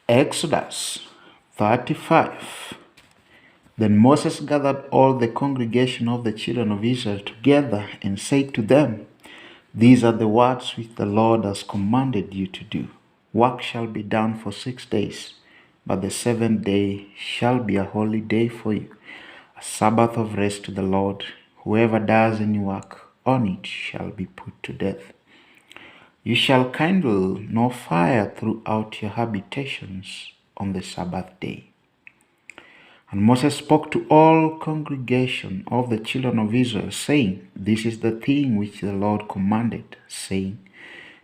Exodus 35. Then Moses gathered all the congregation of the children of Israel together and said to them, These are the words which the Lord has commanded you to do. Work shall be done for 6 days, but the seventh day shall be a holy day for you, a Sabbath of rest to the Lord. Whoever does any work on it shall be put to death. You shall kindle no fire throughout your habitations on the Sabbath day. And Moses spoke to all congregation of the children of Israel, saying, This is the thing which the Lord commanded, saying,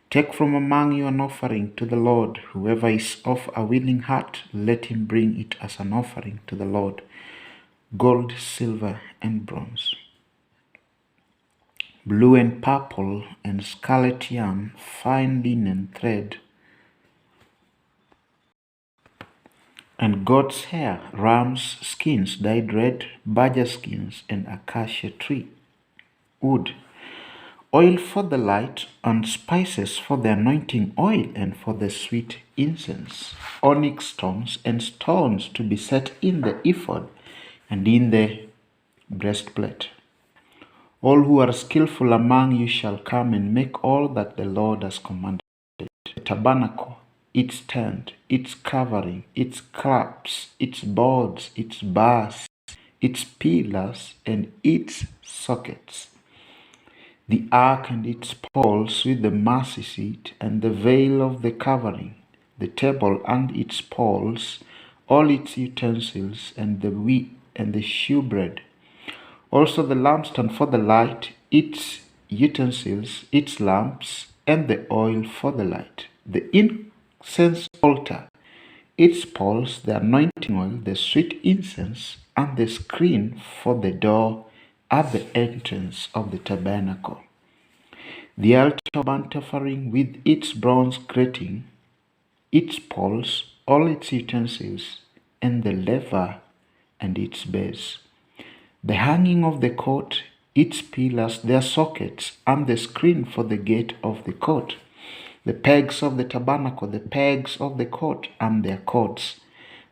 Take from among you an offering to the Lord. Whoever is of a willing heart, let him bring it as an offering to the Lord, gold, silver, and bronze, blue and purple and scarlet yarn, fine linen thread, and goat's hair, ram's skins dyed red, badger skins, and acacia tree wood, oil for the light, and spices for the anointing oil and for the sweet incense, onyx stones and stones to be set in the ephod and in the breastplate. All who are skillful among you shall come and make all that the Lord has commanded. The tabernacle, its tent, its covering, its clasps, its boards, its bars, its pillars, and its sockets, the ark and its poles with the mercy seat, and the veil of the covering, the table and its poles, all its utensils, and the shewbread. Also the lampstand for the light, its utensils, its lamps, and the oil for the light, the incense altar, its poles, the anointing oil, the sweet incense, and the screen for the door at the entrance of the tabernacle, the altar of burnt offering with its bronze grating, its poles, all its utensils, and the laver and its base, the hanging of the court, its pillars, their sockets, and the screen for the gate of the court, the pegs of the tabernacle, the pegs of the court, and their cords,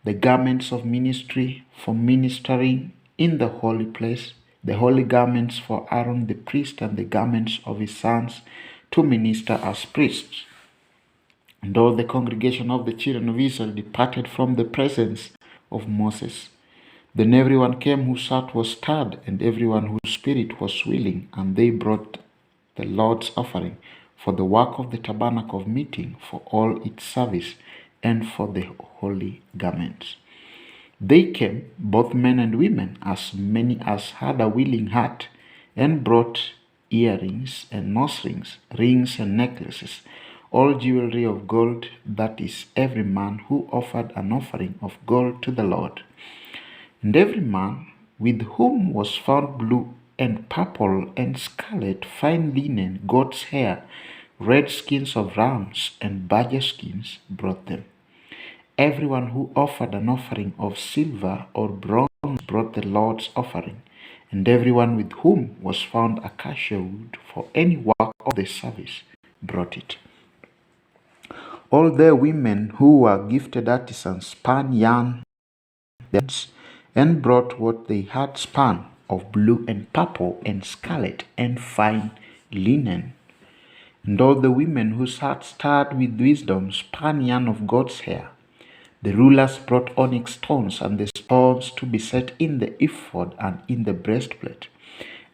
the garments of ministry for ministering in the holy place, the holy garments for Aaron the priest, and the garments of his sons to minister as priests. And all the congregation of the children of Israel departed from the presence of Moses. Then everyone came whose heart was stirred, and everyone whose spirit was willing, and they brought the Lord's offering for the work of the tabernacle of meeting, for all its service, and for the holy garments. They came, both men and women, as many as had a willing heart, and brought earrings and nose rings, rings and necklaces, all jewelry of gold, that is, every man who offered an offering of gold to the Lord. And every man with whom was found blue and purple and scarlet, fine linen, goat's hair, red skins of rams, and badger skins brought them. Everyone who offered an offering of silver or bronze brought the Lord's offering, and everyone with whom was found acacia wood for any work of the service brought it. All their women who were gifted artisans spun yarn and brought what they had spun of blue and purple and scarlet and fine linen. And all the women whose hearts stirred with wisdom spun yarn of goat's hair. The rulers brought onyx stones and the stones to be set in the ephod and in the breastplate,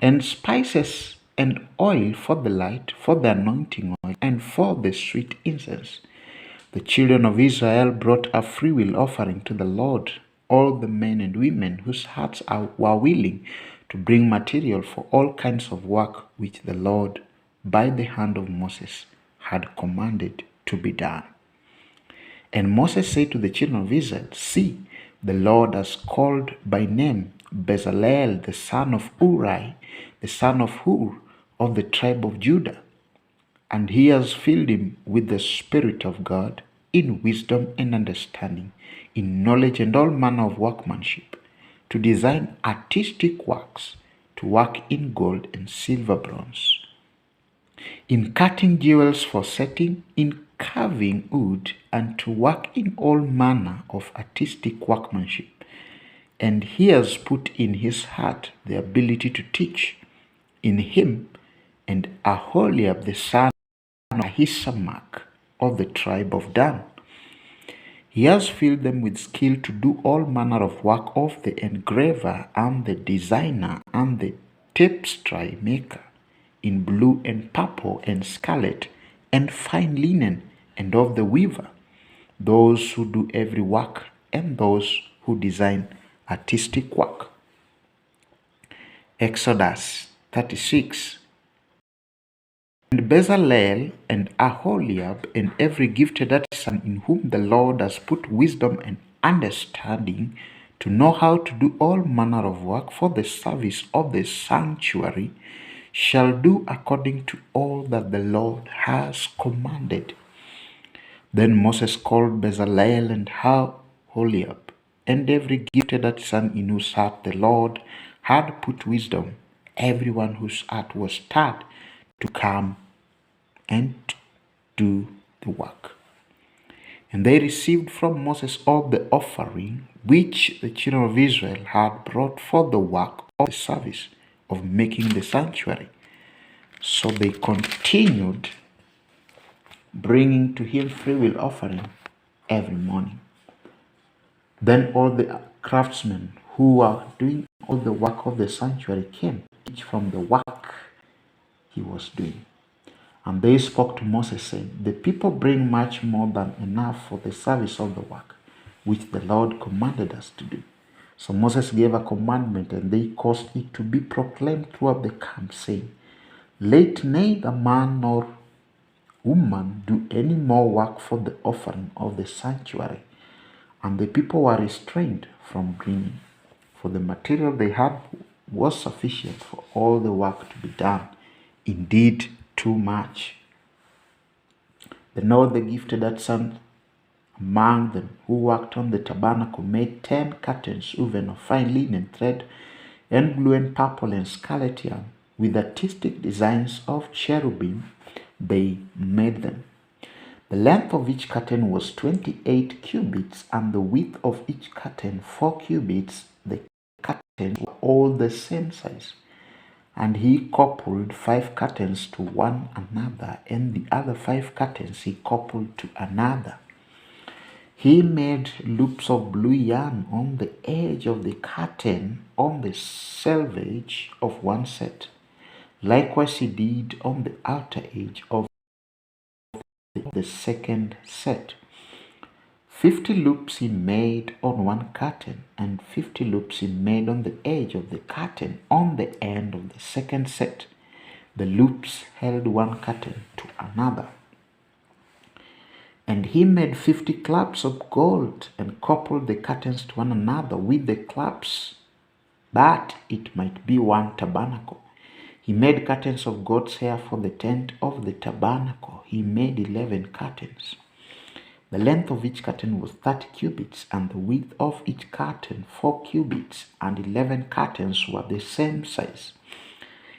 and spices and oil for the light, for the anointing oil, and for the sweet incense. The children of Israel brought a freewill offering to the Lord, all the men and women whose hearts were willing to bring material for all kinds of work which the Lord, by the hand of Moses, had commanded to be done. And Moses said to the children of Israel, See, the Lord has called by name Bezalel, the son of Uri, the son of Hur, of the tribe of Judah, and he has filled him with the Spirit of God, in wisdom and understanding, in knowledge and all manner of workmanship, to design artistic works, to work in gold and silver, bronze, in cutting jewels for setting, in carving wood, and to work in all manner of artistic workmanship. And he has put in his heart the ability to teach. In him and Aholiab the son of Ahisamach of the tribe of Dan. He has filled them with skill to do all manner of work of the engraver and the designer and the tapestry maker, in blue and purple and scarlet and fine linen, and of the weaver, those who do every work and those who design artistic work. Exodus 36. And Bezalel and Aholiab and every gifted artisan in whom the Lord has put wisdom and understanding to know how to do all manner of work for the service of the sanctuary shall do according to all that the Lord has commanded. Then Moses called Bezalel and Aholiab and every gifted artisan in whose heart the Lord had put wisdom, everyone whose heart was stirred to come and do the work. And they received from Moses all the offering which the children of Israel had brought for the work of the service of making the sanctuary. So they continued bringing to him freewill offering every morning. Then all the craftsmen who were doing all the work of the sanctuary came, each from the work he was doing. And they spoke to Moses, saying, The people bring much more than enough for the service of the work, which the Lord commanded us to do. So Moses gave a commandment, and they caused it to be proclaimed throughout the camp, saying, Let neither man nor woman do any more work for the offering of the sanctuary. And the people were restrained from bringing, for the material they had was sufficient for all the work to be done, indeed too much. Then all the gifted artisans among them who worked on the tabernacle made 10 curtains woven of fine linen thread and blue and purple and scarlet yarn, with artistic designs of cherubim they made them. The length of each curtain was 28 cubits, and the width of each curtain 4 cubits. The curtains were all the same size. And he coupled 5 curtains to one another, and the other 5 curtains he coupled to another. He made loops of blue yarn on the edge of the curtain on the selvage of one set. Likewise he did on the outer edge of the second set. 50 loops he made on one curtain, and 50 loops he made on the edge of the curtain on the end of the second set. The loops held one curtain to another. And he made 50 claps of gold and coupled the curtains to one another with the claps, that it might be one tabernacle. He made curtains of goat's hair for the tent of the tabernacle. He made 11 curtains. The length of each curtain was 30 cubits, and the width of each curtain 4 cubits, and 11 curtains were the same size.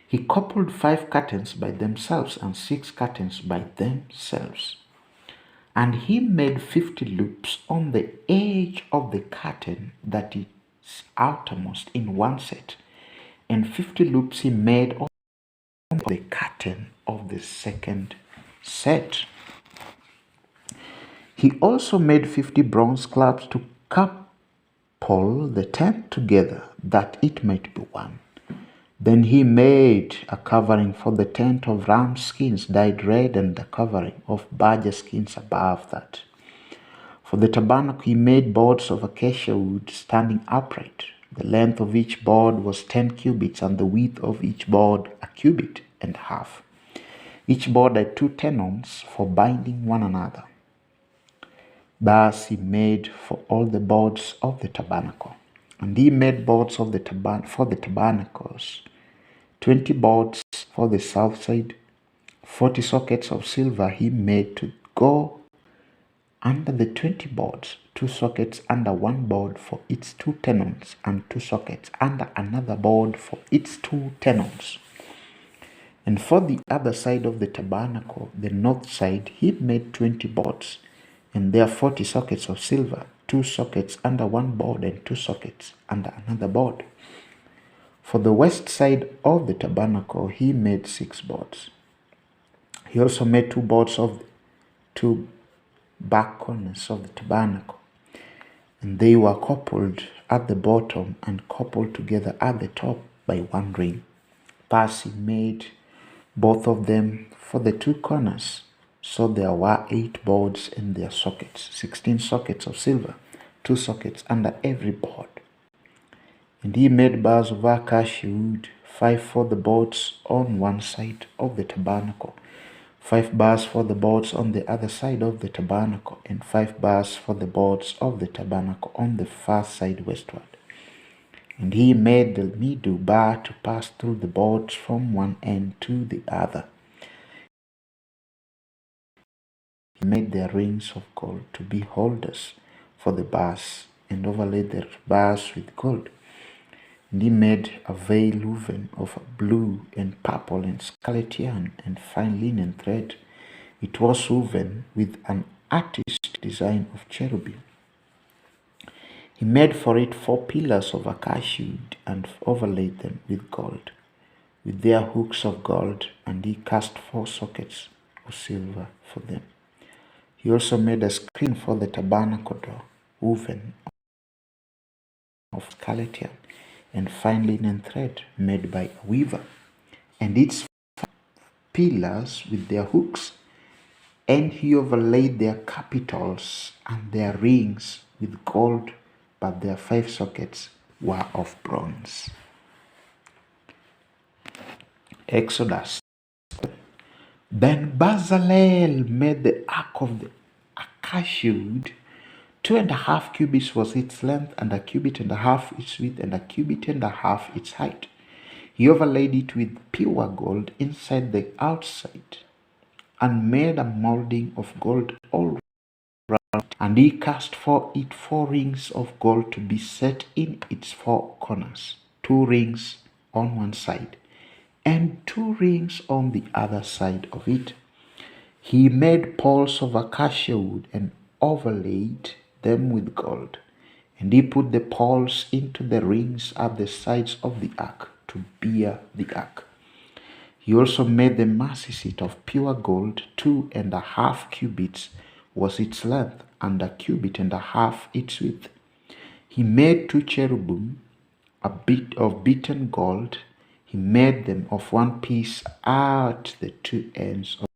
He coupled 5 curtains by themselves and 6 curtains by themselves. And he made 50 loops on the edge of the curtain that is outermost in one set, and 50 loops he made on the curtain of the second set. He also made 50 bronze claps to couple the tent together, that it might be one. Then he made a covering for the tent of ram skins dyed red, and a covering of badger skins above that. For the tabernacle he made boards of acacia wood standing upright. The length of each board was 10 cubits, and the width of each board a cubit and a half. Each board had 2 tenons for binding one another. Thus he made for all the boards of the tabernacle. And he made boards of for the tabernacles, 20 boards for the south side. 40 sockets of silver he made to go under the 20 boards, 2 sockets under one board for its 2 tenons, and 2 sockets under another board for its 2 tenons. And for the other side of the tabernacle, the north side, he made 20 boards, and there are 40 sockets of silver, 2 sockets under one board and 2 sockets under another board. For the west side of the tabernacle, he made 6 boards. He also made 2 boards of 2 back corners of the tabernacle, and they were coupled at the bottom and coupled together at the top by 1 ring. Thus he made both of them for the 2 corners. So there were 8 boards and their sockets, 16 sockets of silver, 2 sockets under every board. And he made bars of acacia wood, 5 for the boards on one side of the tabernacle, 5 bars for the boards on the other side of the tabernacle, and 5 bars for the boards of the tabernacle on the far side westward. And he made the middle bar to pass through the boards from one end to the other. He made their rings of gold to be holders for the bars, and overlaid the bars with gold. And he made a veil woven of blue and purple and scarlet yarn and fine linen thread. It was woven with an artistic design of cherubim. He made for it 4 pillars of acacia wood and overlaid them with gold, with their hooks of gold, and he cast 4 sockets of silver for them. He also made a screen for the tabernacle door, woven of scarlet yarn and fine linen thread made by a weaver, and its pillars with their hooks. And he overlaid their capitals and their rings with gold, but their 5 sockets were of bronze. Exodus. Then Bezalel made the ark of the acacia wood. 2.5 cubits was its length, and 1.5 cubits its width, and 1.5 cubits its height. He overlaid it with pure gold inside the outside, and made a molding of gold all round. And he cast for it 4 rings of gold to be set in its 4 corners, 2 rings on one side, and 2 rings on the other side of it. He made poles of acacia wood and overlaid them with gold. And he put the poles into the rings at the sides of the ark to bear the ark. He also made the mercy seat of pure gold. 2.5 cubits was its length, and 1.5 cubits its width. He made 2 cherubim, a bit of beaten gold. He made them of one piece at the 2 ends of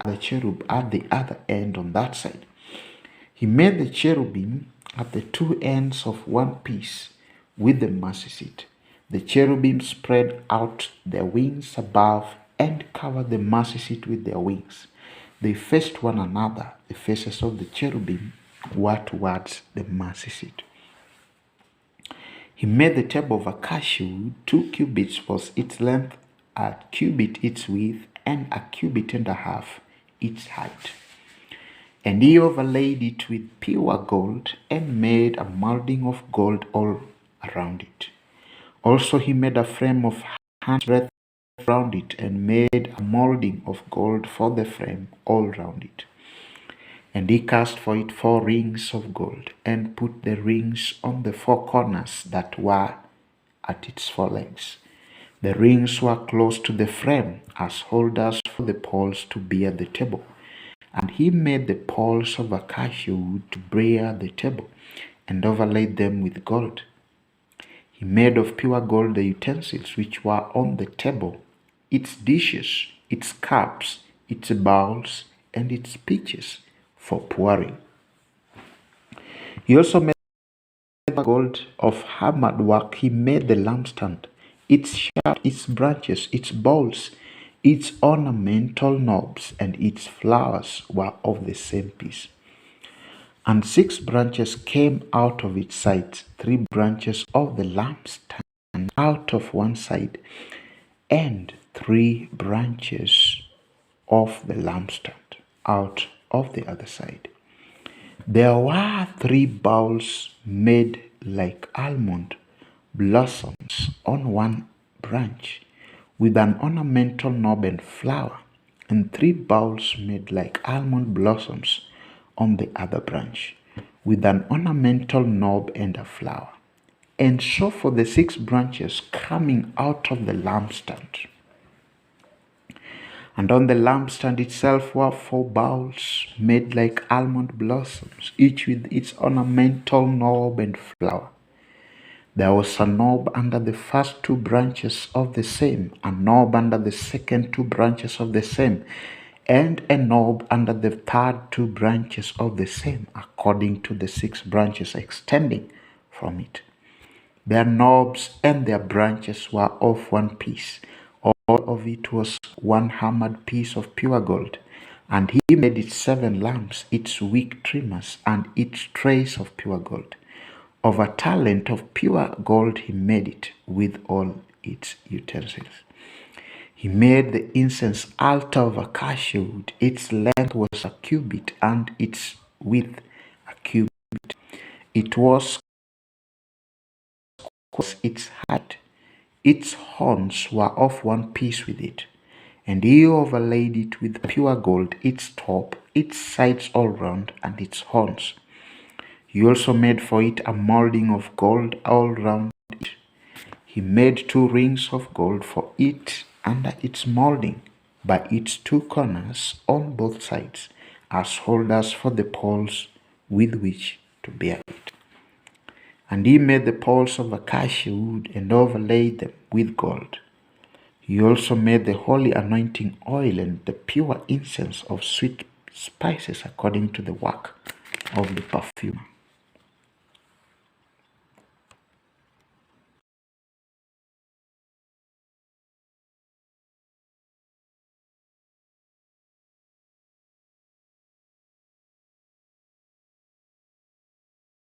the cherub at the other end on that side. He made the cherubim at the 2 ends of one piece with the mercy seat. The cherubim spread out their wings above and covered the mercy seat with their wings. They faced one another. The faces of the cherubim were towards the mercy seat. He made the table of acacia wood. 2 cubits was its length, 1 cubit its width, and 1.5 cubits its height. And he overlaid it with pure gold and made a molding of gold all around it. Also he made a frame of hand's breadth round it, and made a molding of gold for the frame all round it. And he cast for it 4 rings of gold, and put the rings on the 4 corners that were at its 4 legs. The rings were close to the frame as holders for the poles to bear the table. And he made the poles of acacia wood to bear the table, and overlaid them with gold. He made of pure gold the utensils which were on the table, its dishes, its cups, its bowls, and its pitchers for pouring. He also made gold of hammered work. He made the lampstand, its shaft, its branches, its bowls, its ornamental knobs, and its flowers were of the same piece. And 6 branches came out of its sides, 3 branches of the lampstand out of one side, and 3 branches of the lampstand out of the other side. There were 3 bowls made like almond blossoms on one branch, with an ornamental knob and flower, and 3 bowls made like almond blossoms on the other branch, with an ornamental knob and a flower. And so for the 6 branches coming out of the lampstand. And on the lampstand itself were 4 bowls made like almond blossoms, each with its ornamental knob and flower. There was a knob under the first 2 branches of the same, a knob under the second 2 branches of the same, and a knob under the third 2 branches of the same, according to the 6 branches extending from it. Their knobs and their branches were of one piece. All of it was one hammered piece of pure gold. And he made its 7 lamps, its wick trimmers, and its trays of pure gold. Of a talent of pure gold he made it, with all its utensils. He made the incense altar of acacia wood. Its length was a cubit, and its width a cubit. It was its height. Its horns were of one piece with it. And he overlaid it with pure gold, its top, its sides all round, and its horns. He also made for it a molding of gold all round it. He made 2 rings of gold for it under its molding, by its 2 corners on both sides, as holders for the poles with which to bear it. And he made the poles of acacia wood and overlaid them with gold. He also made the holy anointing oil and the pure incense of sweet spices according to the work of the perfumer.